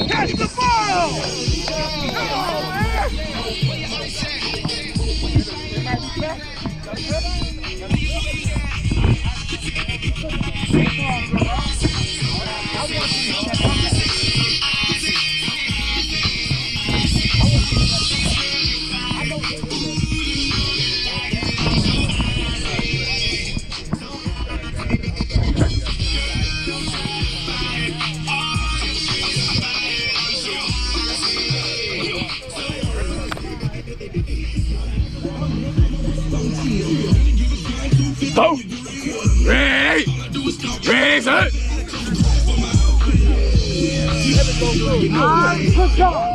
Catch the ball! Come on, man! Go! Ready! Ready, sir! Good job!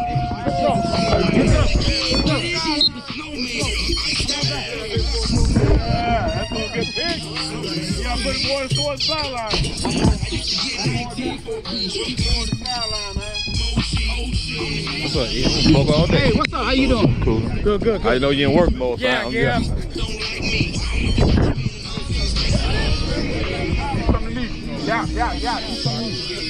That's gonna get picked. You gotta put the boy toward the sideline. What's up, Ian? Smoke all day. Hey, what's up? How you doing? Cool. Good. I know you didn't work both times. Yeah. Yeah.